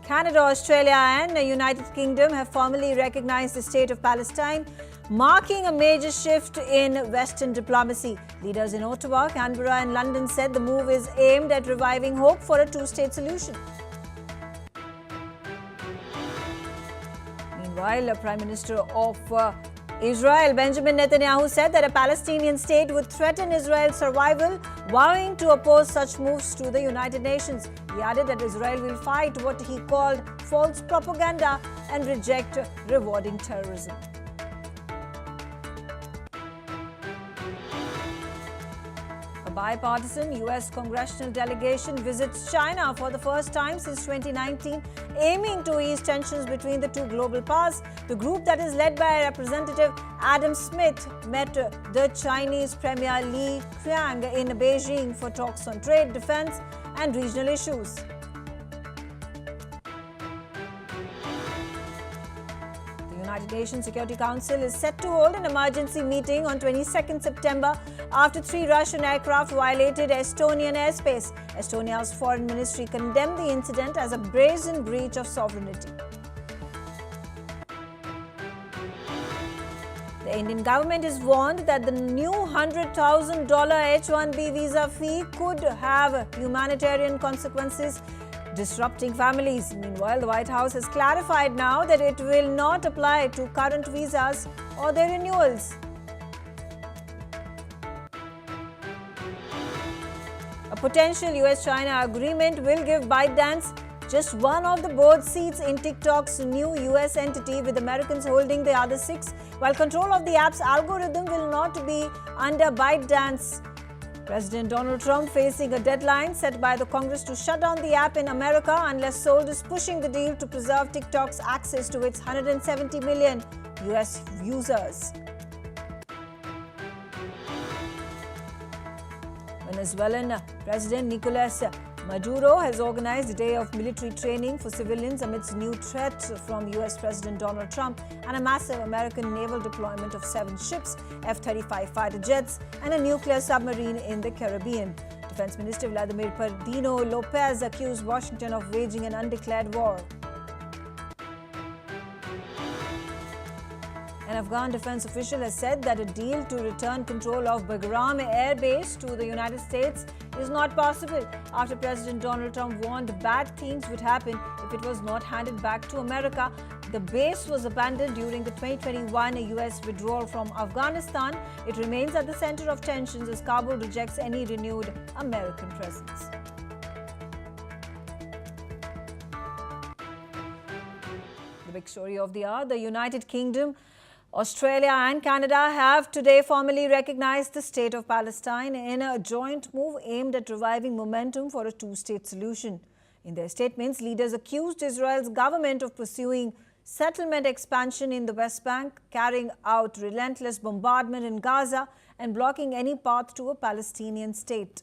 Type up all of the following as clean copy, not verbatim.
Canada, Australia and the United Kingdom have formally recognized the State of Palestine, marking a major shift in Western diplomacy. Leaders in Ottawa, Canberra and London said the move is aimed at reviving hope for a two-state solution. Meanwhile, the Prime Minister of Israel, Benjamin Netanyahu, said that a Palestinian state would threaten Israel's survival, vowing to oppose such moves to the United Nations. He added that Israel will fight what he called false propaganda and reject rewarding terrorism. A bipartisan U.S. congressional delegation visits China for the first time since 2019, aiming to ease tensions between the two global powers. The group that is led by Representative Adam Smith met the Chinese Premier Li Qiang in Beijing for talks on trade, defense and regional issues. The United Nations Security Council is set to hold an emergency meeting on 22nd September after 3 Russian aircraft violated Estonian airspace. Estonia's foreign ministry condemned the incident as a brazen breach of sovereignty. The Indian government is warned that the new $100,000 H-1B visa fee could have humanitarian consequences, disrupting families. Meanwhile, the White House has clarified now that it will not apply to current visas or their renewals. A potential US-China agreement will give ByteDance just one of the board seats in TikTok's new US entity, with Americans holding the other 6, while control of the app's algorithm will not be under ByteDance. President Donald Trump, facing a deadline set by the Congress to shut down the app in America unless sold, is pushing the deal to preserve TikTok's access to its 170 million US users. Venezuelan President Nicolas Maduro has organized a day of military training for civilians amidst new threats from US President Donald Trump and a massive American naval deployment of 7 ships, F-35 fighter jets and a nuclear submarine in the Caribbean. Defense Minister Vladimir Perdino Lopez accused Washington of waging an undeclared war. An Afghan defense official has said that a deal to return control of Bagram Air Base to the United States is not possible after President Donald Trump warned bad things would happen if it was not handed back to America. The base was abandoned during the 2021 US withdrawal from Afghanistan. It remains at the center of tensions as Kabul rejects any renewed American presence. The big story of the hour: the United Kingdom, Australia and Canada have today formally recognized the State of Palestine in a joint move aimed at reviving momentum for a two-state solution. In their statements, leaders accused Israel's government of pursuing settlement expansion in the West Bank, carrying out relentless bombardment in Gaza and blocking any path to a Palestinian state.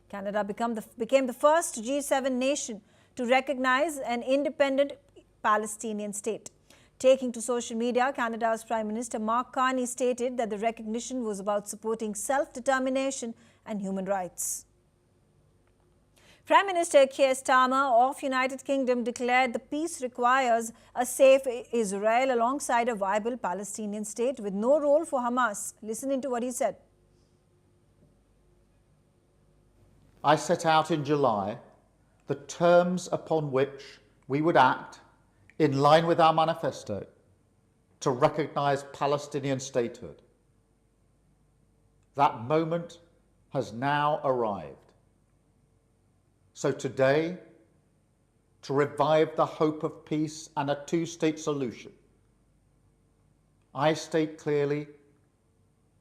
Canada became the first G7 nation to recognize an independent Palestinian state. Taking to social media, Canada's Prime Minister Mark Carney stated that the recognition was about supporting self-determination and human rights. Prime Minister Keir Starmer of United Kingdom declared the peace requires a safe Israel alongside a viable Palestinian state with no role for Hamas. Listen into what he said. I set out in July the terms upon which we would act in line with our manifesto to recognise Palestinian statehood. That moment has now arrived. So today, to revive the hope of peace and a two-state solution, I state clearly,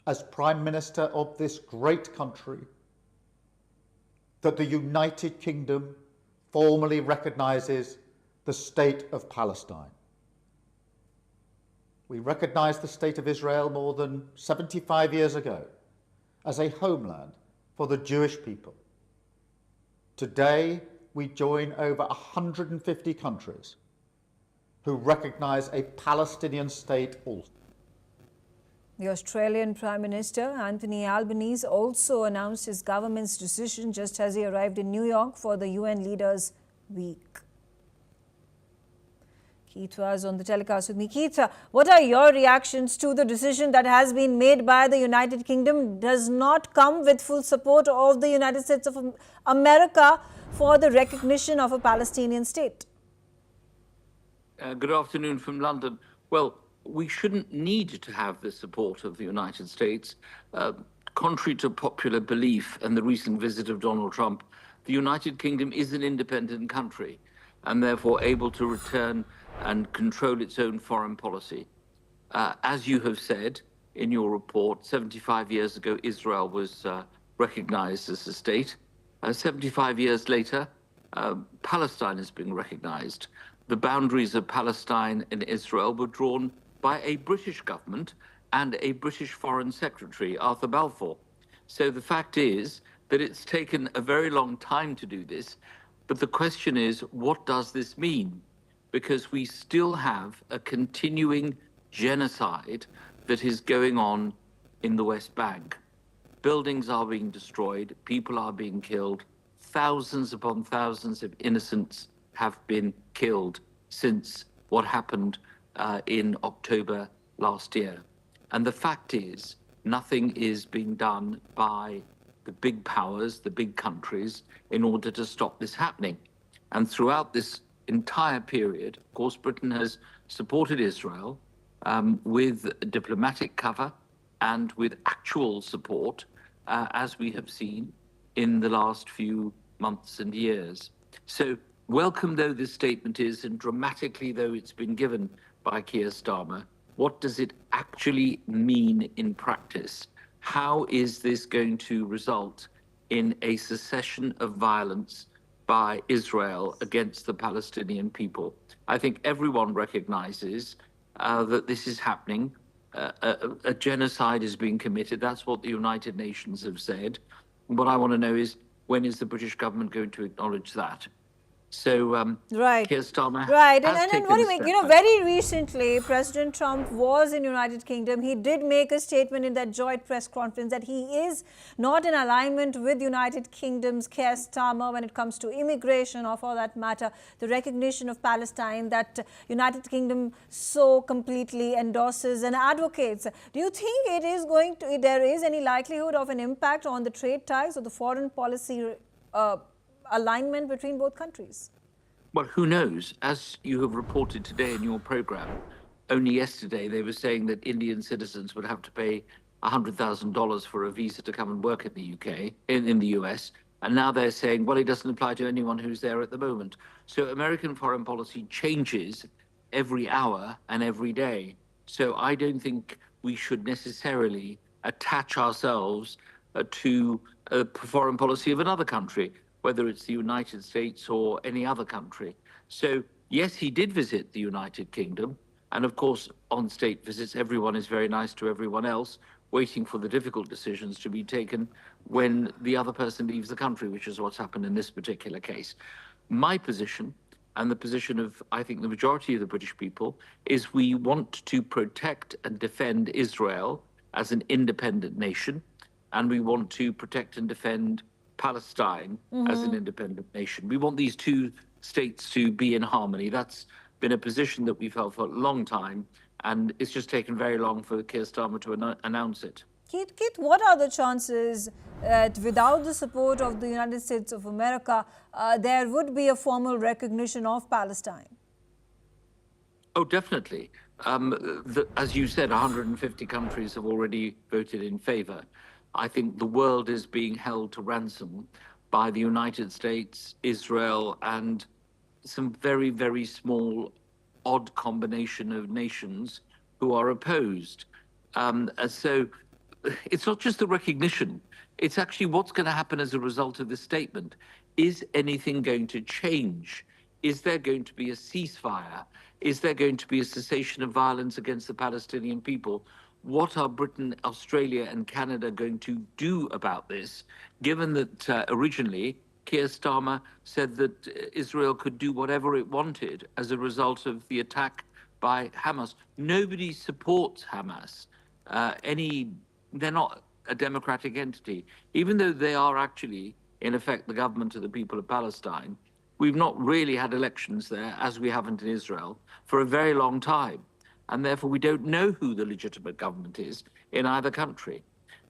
as Prime Minister of this great country, that the United Kingdom formally recognises the State of Palestine. We recognised the State of Israel more than 75 years ago as a homeland for the Jewish people. Today, we join over 150 countries who recognise a Palestinian state also. The Australian Prime Minister Anthony Albanese also announced his government's decision just as he arrived in New York for the UN Leaders' Week. Keith was on the telecast with me. Keith, what are your reactions to the decision that has been made by the United Kingdom does not come with full support of the United States of America for the recognition of a Palestinian state? Good afternoon from London. Well, we shouldn't need to have the support of the United States. Contrary to popular belief and the recent visit of Donald Trump, the United Kingdom is an independent country and therefore able to return and control its own foreign policy. As you have said in your report, 75 years ago, Israel was recognized as a state. 75 years later, Palestine has been recognized. The boundaries of Palestine and Israel were drawn by a British government and a British Foreign Secretary, Arthur Balfour. So the fact is that it's taken a very long time to do this. But the question is, what does this mean? Because we still have a continuing genocide that is going on in the West Bank. Buildings are being destroyed, people are being killed, thousands upon thousands of innocents have been killed since what happened in October last year. And the fact is, nothing is being done by the big powers, the big countries, in order to stop this happening. And throughout this entire period, of course, Britain has supported Israel with diplomatic cover and with actual support, as we have seen in the last few months and years. So welcome though this statement is, and dramatically though it's been given by Keir Starmer, what does it actually mean in practice? How is this going to result in a cessation of violence by Israel against the Palestinian people? I think everyone recognizes that this is happening. A genocide is being committed. That's what the United Nations have said. What I want to know is, when is the British government going to acknowledge that? So Right. Keir Starmer Right. has And taken what do a you make? step You know, back. very recently, President Trump was in United Kingdom. He did make a statement in that joint press conference that he is not in alignment with United Kingdom's Keir Starmer when it comes to immigration, or for that matter, the recognition of Palestine that United Kingdom so completely endorses and advocates. Do you think it is going to, there is any likelihood of an impact on the trade ties or the foreign policy alignment between both countries? Well, who knows? As you have reported today in your program, only yesterday they were saying that Indian citizens would have to pay $100,000 for a visa to come and work in the UK, in the US. And now they're saying, well, it doesn't apply to anyone who's there at the moment. So American foreign policy changes every hour and every day. So I don't think we should necessarily attach ourselves to a foreign policy of another country, whether it's the United States or any other country. So yes, he did visit the United Kingdom. And of course, on state visits, everyone is very nice to everyone else, waiting for the difficult decisions to be taken when the other person leaves the country, which is what's happened in this particular case. My position, and the position of, I think, the majority of the British people, is we want to protect and defend Israel as an independent nation, and we want to protect and defend Palestine as an independent nation. We want these two states to be in harmony. That's been a position that we've held for a long time, and it's just taken very long for Keir Starmer to announce it. Keith, what are the chances that without the support of the United States of America, there would be a formal recognition of Palestine? Oh, definitely. As you said, 150 countries have already voted in favor. I think the world is being held to ransom by the United States, Israel, and some very, very small, odd combination of nations who are opposed. So it's not just the recognition, it's actually what's going to happen as a result of this statement. Is anything going to change? Is there going to be a ceasefire? Is there going to be a cessation of violence against the Palestinian people? What are Britain, Australia, and Canada going to do about this, given that originally Keir Starmer said that Israel could do whatever it wanted as a result of the attack by Hamas? Nobody supports Hamas. They're not a democratic entity, even though they are actually, in effect, the government of the people of Palestine. We've not really had elections there, as we haven't in Israel, for a very long time. And therefore, we don't know who the legitimate government is in either country.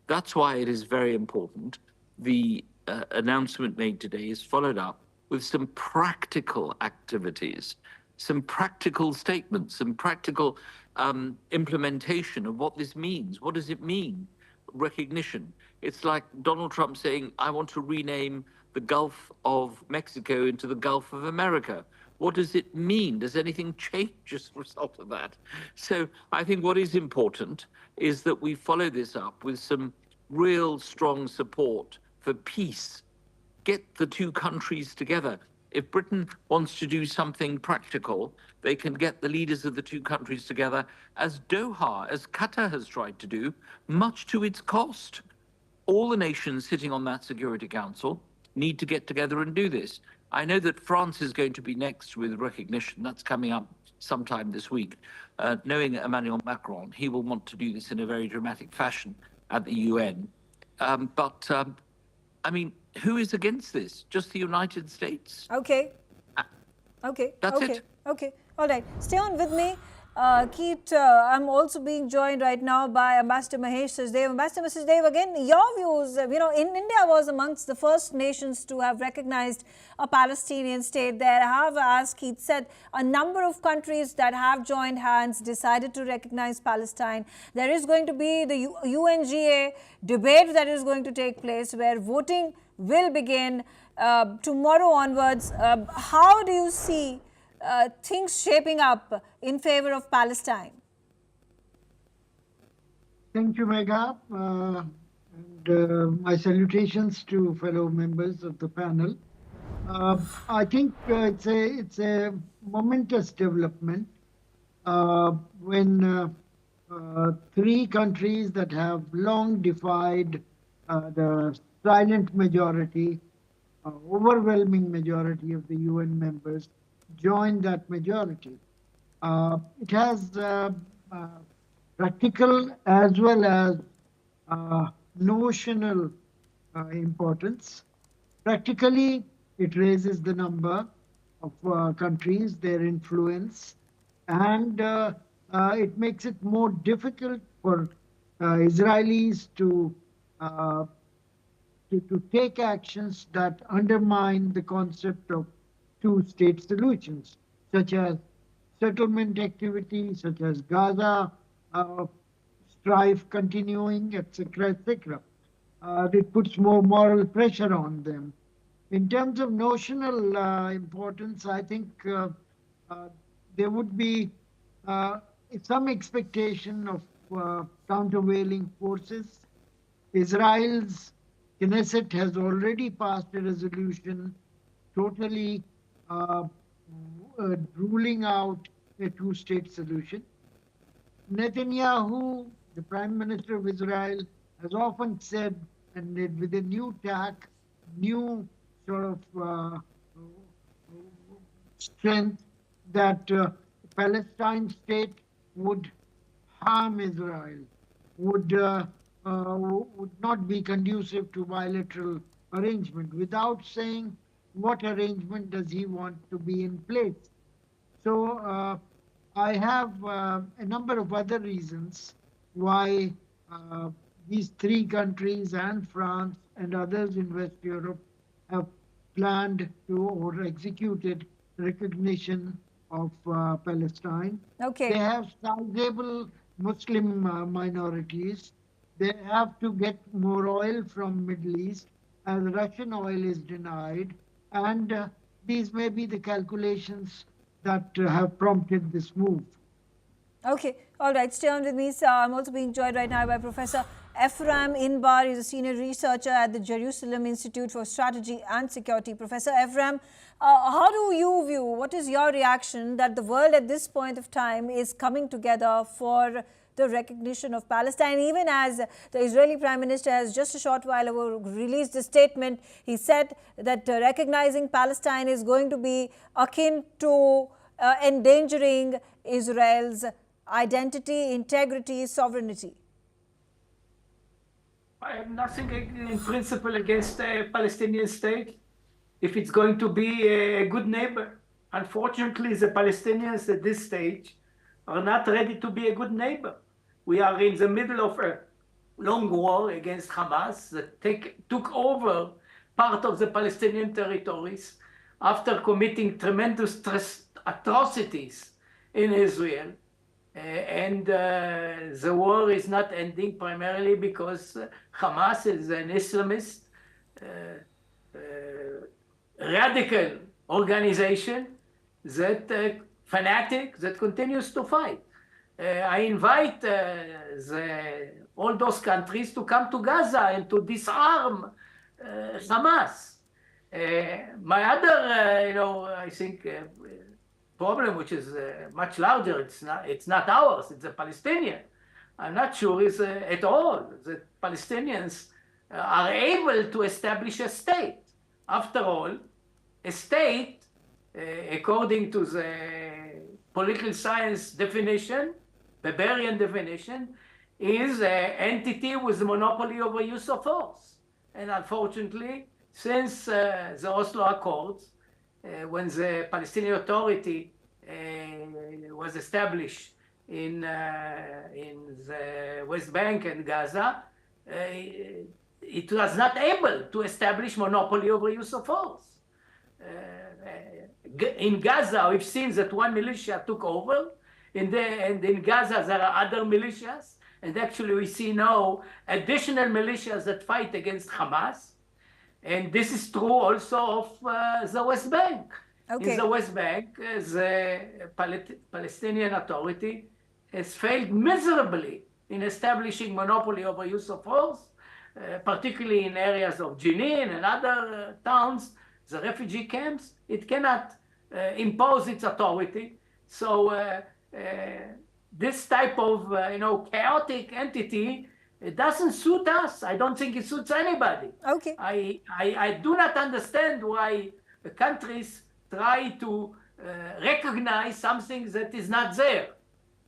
That's why it is very important. The announcement made today is followed up with some practical activities, some practical statements, some practical implementation of what this means. What does it mean? Recognition. It's like Donald Trump saying, I want to rename the Gulf of Mexico into the Gulf of America. What does it mean? Does anything change as a result of that? So I think what is important is that we follow this up with some real strong support for peace. Get the two countries together. If Britain wants to do something practical, they can get the leaders of the two countries together, as Doha, as Qatar has tried to do, much to its cost. All the nations sitting on that Security Council need to get together and do this. I know that France is going to be next with recognition. That's coming up sometime this week. Knowing Emmanuel Macron, he will want to do this in a very dramatic fashion at the UN. I mean, who is against this? Just the United States? Okay. Okay. That's okay. it. Okay. All right. Stay on with me. Keith, I'm also being joined right now by Ambassador Mahesh Sachdev. Ambassador Sachdev, again, your views, in India was amongst the first nations to have recognized a Palestinian state. There have, as Keith said, a number of countries that have joined hands, decided to recognize Palestine. There is going to be the UNGA debate that is going to take place where voting will begin tomorrow onwards. How do you see things shaping up in favor of Palestine? Thank you, Megha. And my salutations to fellow members of the panel. I think it's a momentous development when three countries that have long defied the silent majority, overwhelming majority of the UN members, join that majority. It has practical as well as notional importance. Practically, it raises the number of countries, their influence, and it makes it more difficult for Israelis to take actions that undermine the concept of two-state solutions, such as settlement activity, such as Gaza strife continuing, etc., etc. It puts more moral pressure on them. In terms of notional importance, I think there would be some expectation of countervailing forces. Israel's Knesset has already passed a resolution totally ruling out a two-state solution. Netanyahu, the Prime Minister of Israel, has often said, and with a new tack, new sort of strength, that Palestine state would harm Israel, would not be conducive to bilateral arrangement, without saying what arrangement does he want to be in place. So I have a number of other reasons why these three countries and France and others in West Europe have planned to or executed recognition of Palestine. Okay. They have sizable Muslim minorities. They have to get more oil from Middle East, as Russian oil is denied. And these may be the calculations that have prompted this move. Okay, all right, stay on with me. So I'm also being joined right now by Professor Ephraim Inbar. He's a senior researcher at the Jerusalem Institute for Strategy and Security. Professor Ephraim, how do you view, what is your reaction that the world at this point of time is coming together for the recognition of Palestine, even as the Israeli Prime Minister has just a short while ago released a statement? He said that recognizing Palestine is going to be akin to endangering Israel's identity, integrity, sovereignty. I have nothing in principle against the Palestinian state. if it's going to be a good neighbor. Unfortunately, the Palestinians at this stage are not ready to be a good neighbor. We are in the middle of a long war against Hamas that took over part of the Palestinian territories after committing tremendous atrocities in Israel. And the war is not ending primarily because Hamas is an Islamist, radical organization that fanatic that continues to fight. I invite all those countries to come to Gaza and to disarm Hamas. My other, I think, problem, which is much larger, it's not ours, it's the Palestinian. I'm not sure is at all that Palestinians are able to establish a state. After all, a state, according to the political science definition, Barbarian definition, is an entity with a monopoly over use of force. And unfortunately, since the Oslo Accords, when the Palestinian Authority was established in the West Bank and Gaza, it was not able to establish monopoly over use of force. In Gaza, we've seen that one militia took over, and in Gaza there are other militias, and actually we see now additional militias that fight against Hamas. And this is true also of the West Bank. Okay. In the West Bank, the Palestinian Authority has failed miserably in establishing monopoly over use of force, particularly in areas of Jenin and other towns, the refugee camps. It cannot impose its authority. So this type of chaotic entity, it doesn't suit us. I don't think it suits anybody. Okay. I do not understand why the countries try to recognize something that is not there.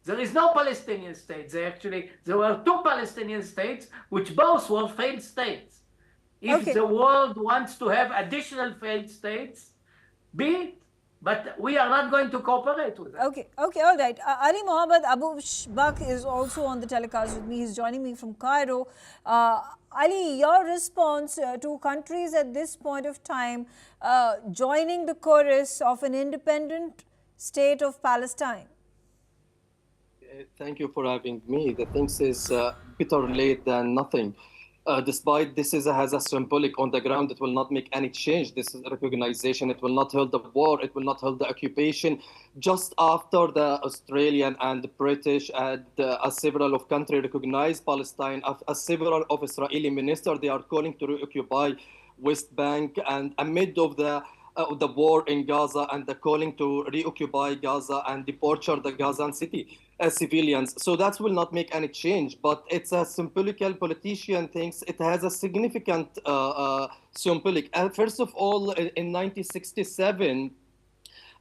There is no Palestinian state. There were two Palestinian states, which both were failed states. If the world wants to have additional failed states, be it. But we are not going to cooperate with them. Okay, all right. Ali Mohammed Abu Bakr is also on the telecast with me. He's joining me from Cairo. Ali, your response to countries at this point of time joining the chorus of an independent state of Palestine? Thank you for having me. The thing is better late than nothing. Despite this has a symbolic on the ground, it will not make any change. This is recognition. It will not halt the war. It will not halt the occupation. Just after the Australian and the British and several of countries recognize Palestine, several of Israeli ministers, they are calling to reoccupy West Bank, and amid of the war in Gaza and the calling to reoccupy Gaza and departure the Gazan city as civilians. So that will not make any change, but it's a symbolical. Politician thinks it has a significant symbolic. First of all, in 1967,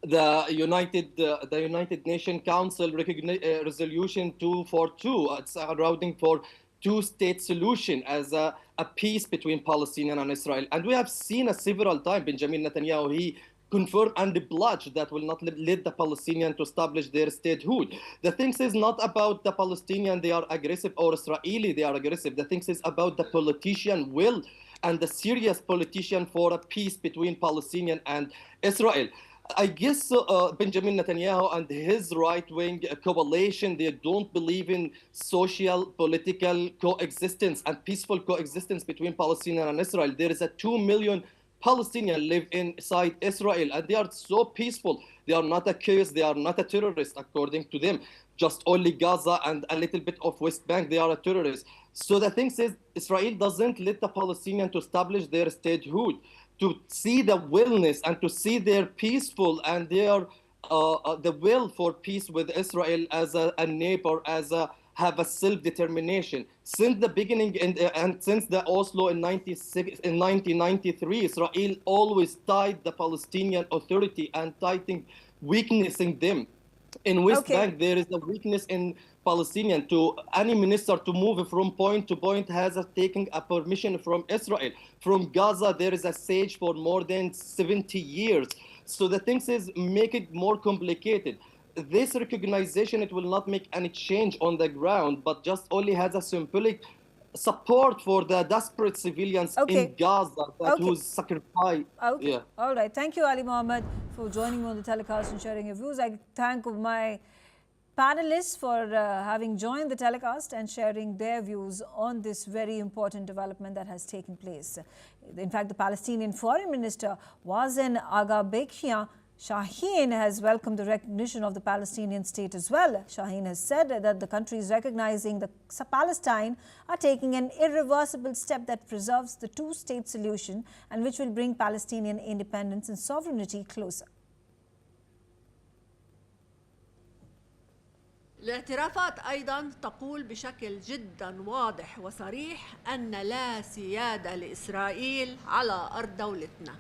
the United Nations Council Resolution 242, it's allowing for two-state solution as a peace between Palestinian and Israel. And we have seen several times, Benjamin Netanyahu, he confirmed and pledged that will not let the Palestinians to establish their statehood. The thing is not about the Palestinian, they are aggressive, or Israeli, they are aggressive. The thing is about the politician will and the serious politician for a peace between Palestinian and Israel. I guess Benjamin Netanyahu and his right-wing coalition, they don't believe in social, political coexistence and peaceful coexistence between Palestinian and Israel. There is 2 million Palestinians live inside Israel, and they are so peaceful. They are not accused, they are not a terrorist, according to them. Just only Gaza and a little bit of West Bank, they are a terrorist. So the thing is, Israel doesn't let the Palestinians to establish their statehood, to see the willness and to see their peaceful and their the will for peace with Israel as a neighbor, as have a self-determination. Since the beginning and since the Oslo in 1993, Israel always tied the Palestinian Authority and weaknessing them. In West Okay. Bank, there is a weakness in Palestinian. To any minister to move from point to point has taken a permission from Israel. From Gaza, there is a siege for more than 70 years. So the thing is, make it more complicated. This recognition, it will not make any change on the ground, but just only has a symbolic support for the desperate civilians in Gaza that who's sacrificed. Okay. Yeah. All right. Thank you, Ali Mohammed, for joining me on the telecast and sharing your views. I thank my panelists for having joined the telecast and sharing their views on this very important development that has taken place. In fact, the Palestinian Foreign Minister Wazen Agha Shaheen has welcomed the recognition of the Palestinian state as well. Shaheen has said that the countries recognizing the Palestine are taking an irreversible step that preserves the two-state solution and which will bring Palestinian independence and sovereignty closer. الاعترافات أيضا تقول بشكل جدا واضح وصريح أن لا سيادة لإسرائيل على أرض دولتنا.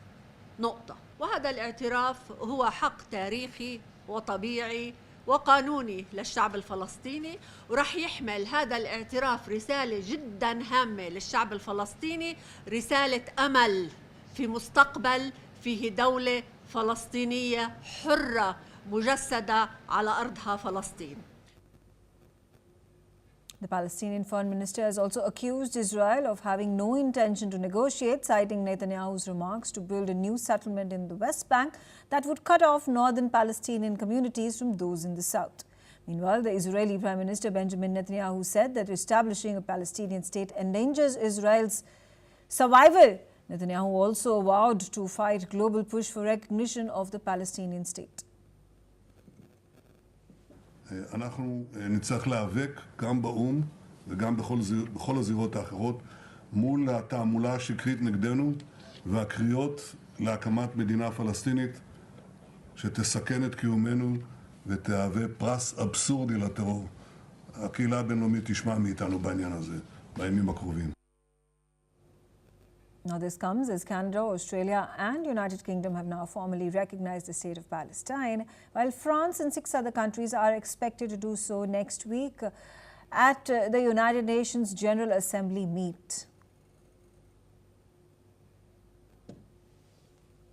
نقطة. وهذا الاعتراف هو حق تاريخي وطبيعي وقانوني للشعب الفلسطيني، ورح يحمل هذا الاعتراف رسالة جدا هامة للشعب الفلسطيني، رسالة أمل في مستقبل فيه دولة فلسطينية حرة مجسدة على أرضها فلسطين. The Palestinian Foreign Minister has also accused Israel of having no intention to negotiate, citing Netanyahu's remarks to build a new settlement in the West Bank that would cut off northern Palestinian communities from those in the south. Meanwhile, the Israeli Prime Minister Benjamin Netanyahu said that establishing a Palestinian state endangers Israel's survival. Netanyahu also vowed to fight global push for recognition of the Palestinian state. אנחנו נצטרך להיאבק גם באו"ם וגם בכל הזירות האחרות מול התעמולה השקרית נגדנו והקריאות להקמת מדינה פלסטינית שתסכן את קיומנו ותהווה פרס אבסורדי לטרור. הקהילה הבינלאומית תשמע מאיתנו בעניין הזה בימים הקרובים. Now this comes as Canada, Australia and United Kingdom have now formally recognized the state of Palestine, while France and 6 other countries are expected to do so next week at the United Nations General Assembly meet.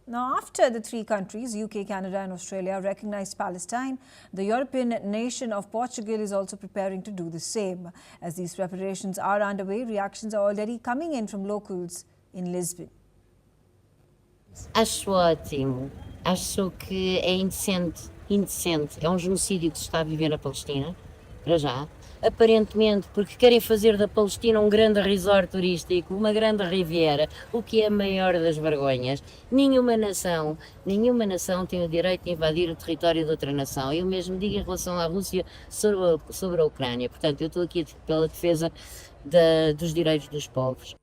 Now, after the 3 countries, UK, Canada and Australia, recognized Palestine, the European nation of Portugal is also preparing to do the same. As these preparations are underway, reactions are already coming in from locals in Lisbon. Acho ótimo. Acho que é indecente. É um genocídio que se está a viver na Palestina, para já. Aparentemente, porque querem fazer da Palestina um grande resort turístico, uma grande riviera, o que é a maior das vergonhas. Nenhuma nação tem o direito de invadir o território de outra nação. Eu mesmo digo em relação à Rússia sobre a Ucrânia. Portanto, eu estou aqui pela defesa dos direitos dos povos.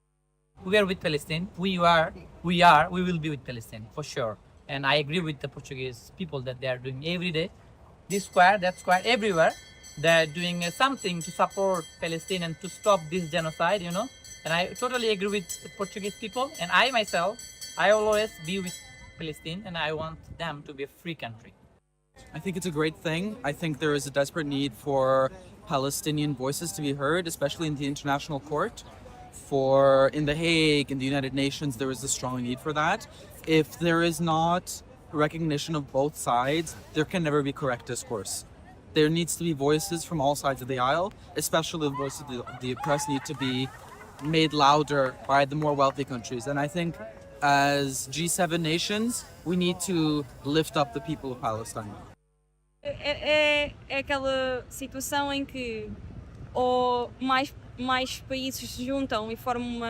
We are with Palestine. We will be with Palestine for sure. And I agree with the Portuguese people that they are doing every day, this square, that square, everywhere. They're doing something to support Palestine and to stop this genocide, you know. And I totally agree with the Portuguese people. And I myself, I always be with Palestine, and I want them to be a free country. I think it's a great thing. I think there is a desperate need for Palestinian voices to be heard, especially in the international court. In The Hague, in the United Nations, there is a strong need for that. If there is not recognition of both sides, there can never be correct discourse. There needs to be voices from all sides of the aisle, especially the voices of the oppressed need to be made louder by the more wealthy countries. And I think as G7 nations, we need to lift up the people of Palestine. É aquela situação em que ou mais países se juntam e formam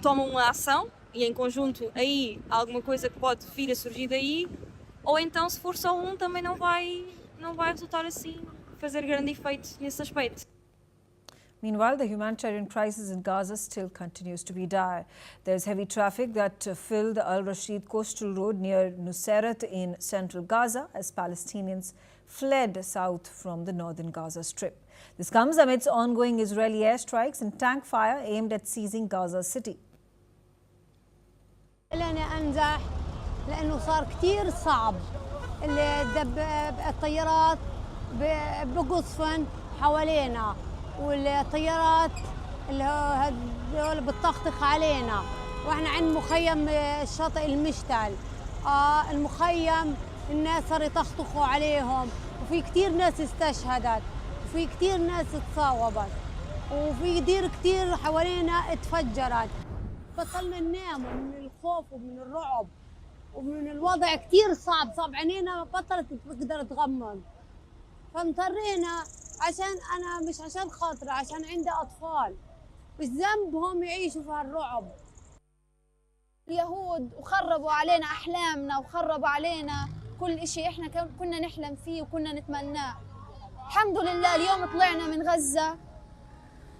tomam uma ação e em conjunto aí alguma coisa que pode vir a surgir daí, ou então se for só um também não vai resultar assim, fazer grande efeito nesse aspecto. Meanwhile, the humanitarian crisis in Gaza still continues to be dire. There's heavy traffic that filled the Al-Rashid coastal road near Nuseirat in central Gaza as Palestinians fled south from the northern Gaza Strip. This comes amidst ongoing Israeli airstrikes and tank fire aimed at seizing Gaza city. لنا أنزح لأنه صار كتير صعب الطيارات بقصفن حوالينا والطيارات اللي هدول بتطخطخ علينا واحنا عند مخيم الشاطئ المشتل المخيم الناس صار يطخطخوا عليهم وفي كتير ناس استشهدت وفي كتير ناس تصاوبت وفي دير كتير حوالينا اتفجرت. بطلنا ننام من الخوف ومن الرعب ومن الوضع كتير صعب عينينا بطلت تقدر تغمض فمضطرينا عشان أنا مش عشان خاطري عشان عندي أطفال مش ذنبهم يعيشوا في هالرعب. اليهود وخربوا علينا أحلامنا وخربوا علينا كل إشي إحنا كنا نحلم فيه وكنا نتمناه. الحمد لله اليوم طلعنا من غزة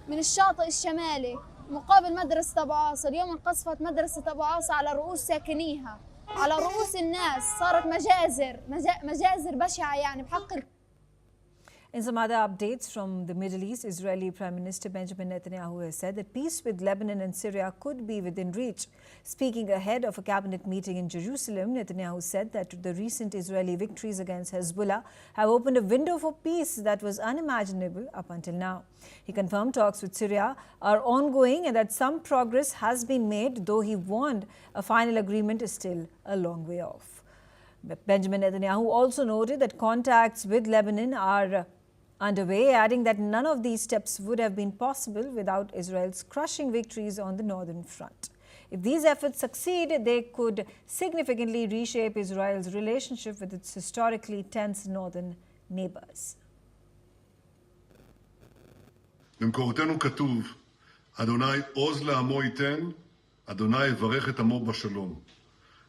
من الشاطئ الشمالي مقابل مدرسة أبو عاصة. اليوم انقصفت مدرسة أبو عاصة على رؤوس ساكنيها على رؤوس الناس. صارت مجازر بشعة يعني بحق. In some other updates from the Middle East, Israeli Prime Minister Benjamin Netanyahu has said that peace with Lebanon and Syria could be within reach. Speaking ahead of a cabinet meeting in Jerusalem, Netanyahu said that the recent Israeli victories against Hezbollah have opened a window for peace that was unimaginable up until now. He confirmed talks with Syria are ongoing and that some progress has been made, though he warned a final agreement is still a long way off. Benjamin Netanyahu also noted that contacts with Lebanon are underway, adding that none of these steps would have been possible without Israel's crushing victories on the northern front. If these efforts succeed, they could significantly reshape Israel's relationship with its historically tense northern neighbors. במקורותינו כתוב, אדוני עוז לעמו ייתן, אדוני יברך את עמו בשלום.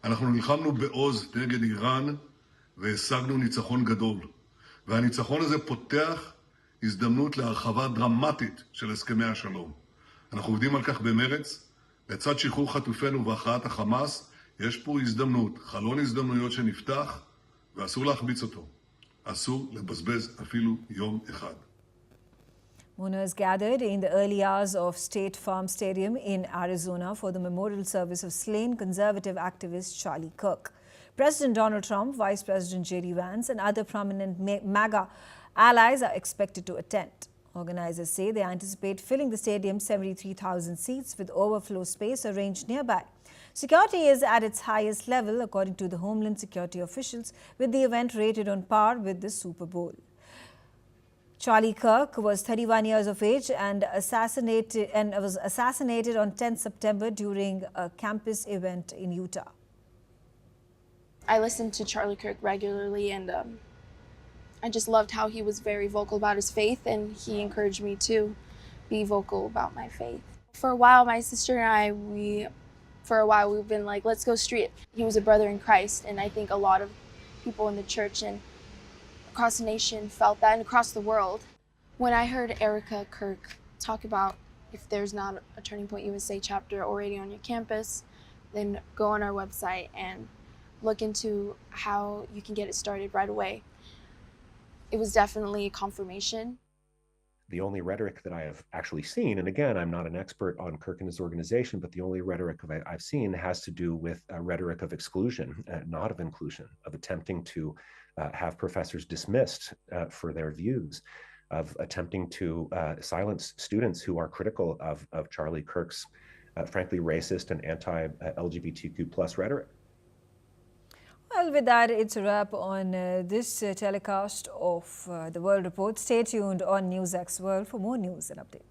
אנחנו נלחמנו בעוז נגד איראן והשגנו ניצחון גדול. והניצחון הזה פותח הזדמנות להרחבה דרמטית של הסכמי השלום. אנחנו עובדים על כך במרץ. לצד שחרור חטופינו והכרעת החמאס, יש פה הזדמנות, חלון הזדמנויות שנפתח, ואסור להחמיץ אותו. אסור לבזבז אפילו יום אחד. Mourners gathered in the early hours of State Farm Stadium in Arizona for the memorial service of slain conservative activist Charlie Kirk. President Donald Trump, Vice President J.D. Vance and other prominent MAGA allies are expected to attend. Organizers say they anticipate filling the stadium's 73,000 seats with overflow space arranged nearby. Security is at its highest level, according to the Homeland Security officials, with the event rated on par with the Super Bowl. Charlie Kirk was 31 years of age and was assassinated on 10 September during a campus event in Utah. I listened to Charlie Kirk regularly, and I just loved how he was very vocal about his faith, and he encouraged me to be vocal about my faith. For a while, my sister and I, we've been like, let's go street. He was a brother in Christ, and I think a lot of people in the church and across the nation felt that, and across the world. When I heard Erica Kirk talk about if there's not a Turning Point USA chapter already on your campus, then go on our website and look into how you can get it started right away. It was definitely a confirmation. The only rhetoric that I have actually seen, and again, I'm not an expert on Kirk and his organization, but the only rhetoric I've seen has to do with a rhetoric of exclusion, not of inclusion, of attempting to have professors dismissed for their views, of attempting to silence students who are critical of Charlie Kirk's frankly racist and anti-LGBTQ+ rhetoric. Well, with that, it's a wrap on this telecast of The World Report. Stay tuned on NewsX World for more news and updates.